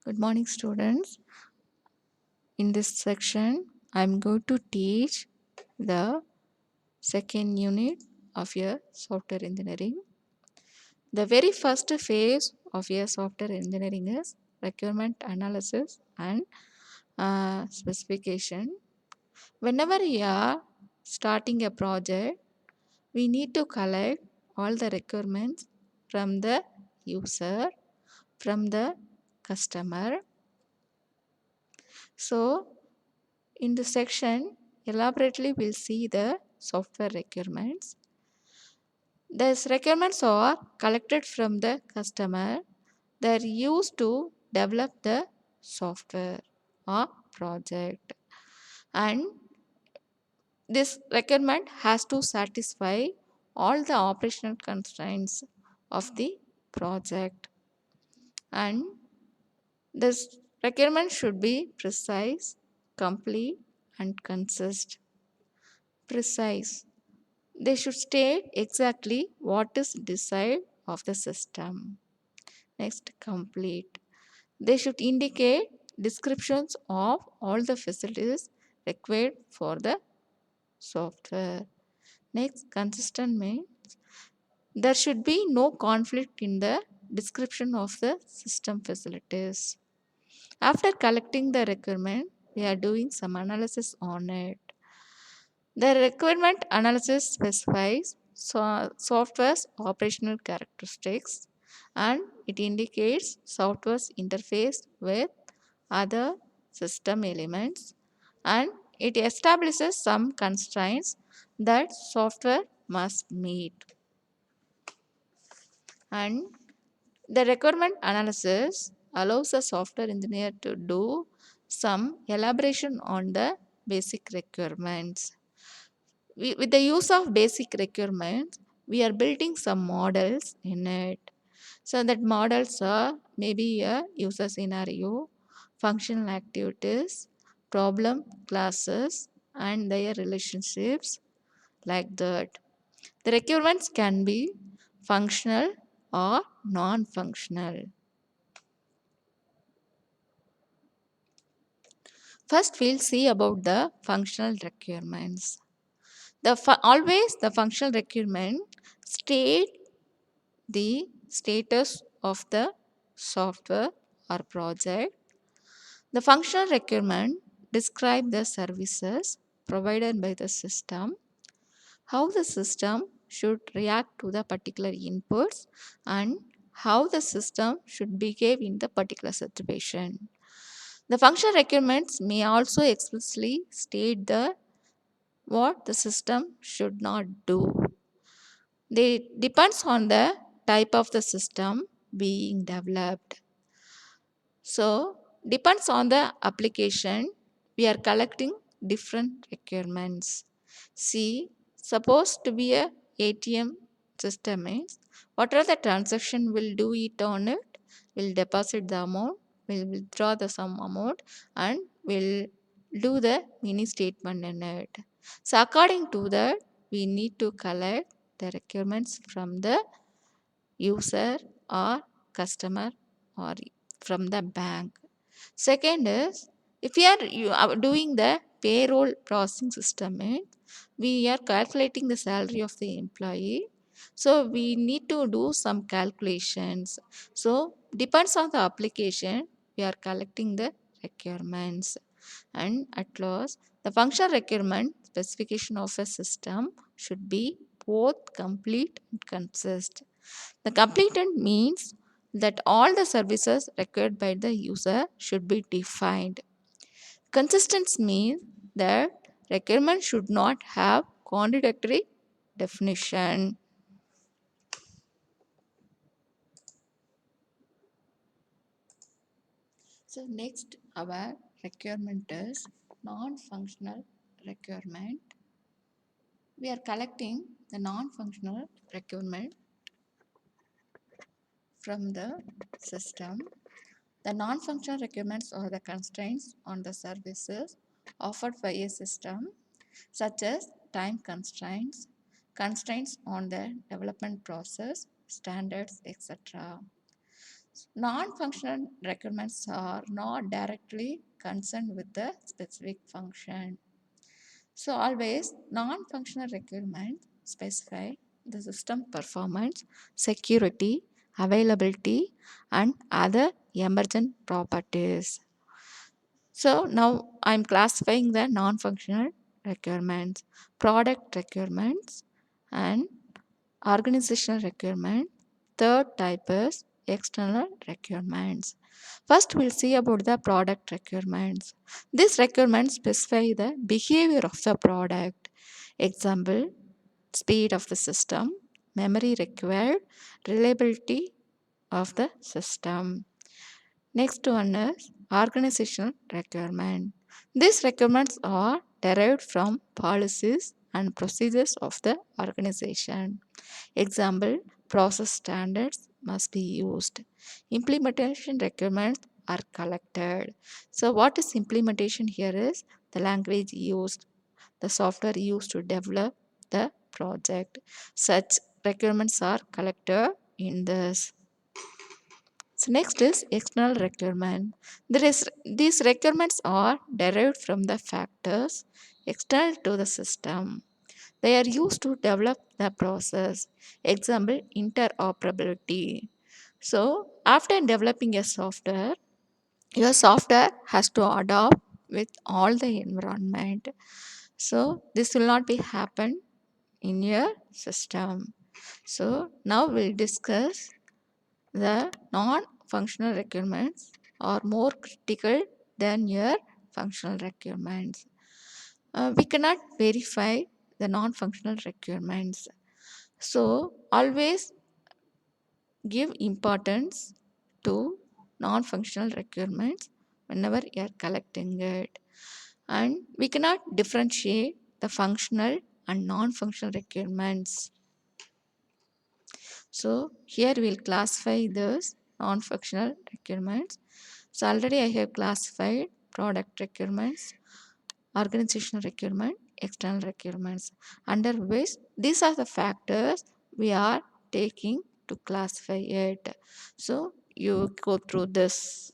Good morning, students. In this section, I'm going to teach the second unit of your software engineering. The very first phase of your software engineering is requirement analysis and specification. Whenever you are starting a project, we need to collect all the requirements from the user, from the customer. So, in this section, elaborately we'll see the software requirements. These requirements are collected from the customer. They're used to develop the software or project. And this requirement has to satisfy all the operational constraints of the project. And this requirement should be precise, complete, and consist. Precise. They should state exactly what is desired of the system. Next, complete. They should indicate descriptions of all the facilities required for the software. Next, consistent means there should be no conflict in the description of the system facilities. After collecting the requirement, we are doing some analysis on it. The requirement analysis specifies software's operational characteristics and it indicates software's interface with other system elements and it establishes some constraints that software must meet. And the requirement analysis allows a software engineer to do some elaboration on the basic requirements. With the use of basic requirements, we are building some models in it. So that models are maybe a user scenario, functional activities, problem classes, and their relationships like that. The requirements can be functional or non-functional. First, we'll see about the functional requirements. Always the functional requirement state the status of the software or project. The functional requirement describe the services provided by the system, how the system should react to the particular inputs, and how the system should behave in the particular situation. The functional requirements may also explicitly state the what the system should not do. They depends on the type of the system being developed. So depends on the application, we are collecting different requirements. See, supposed to be a ATM system means whatever the transaction will do it on it, will deposit the amount, will withdraw the sum amount and will do the mini statement in it. So according to that, we need to collect the requirements from the user or customer or from the bank. Second is if you are doing the payroll processing system, we are calculating the salary of the employee. So we need to do some calculations. So depends on the application, we are collecting the requirements. And at last, the functional requirement specification of a system should be both complete and consist. The completed means that all the services required by the user should be defined. Consistent means that requirement should not have contradictory definition. So next our requirement is non-functional requirement. We are collecting the non-functional requirement from the system. The non-functional requirements are the constraints on the services offered by a system, such as time constraints, constraints on the development process, standards, etc. Non-functional requirements are not directly concerned with the specific function. So always non-functional requirements specify the system performance, security, availability, and other emergent properties. So now I'm classifying the non-functional requirements, product requirements, and organizational requirement. Third type is external requirements. First, we'll see about the product requirements. These requirements specify the behavior of the product. Example, speed of the system, memory required, reliability of the system. Next one is organizational requirement. These requirements are derived from policies and procedures of the organization. Example, process standards must be used. Implementation requirements are collected. So what is implementation here is the language used, the software used to develop the project. Such requirements are collected in this. So next is external requirement. These requirements are derived from the factors external to the system. They are used to develop the process. Example, interoperability. So after developing a software, your software has to adapt with all the environment. So this will not be happen in your system. So now we'll discuss the non-functional requirements are more critical than your functional requirements. We cannot verify the non-functional requirements. So always give importance to non-functional requirements whenever you are collecting it. And we cannot differentiate the functional and non-functional requirements. So here we'll classify those non-functional requirements. So already I have classified product requirements, organizational requirement, external requirements. Under which these are the factors we are taking to classify it. So you go through this.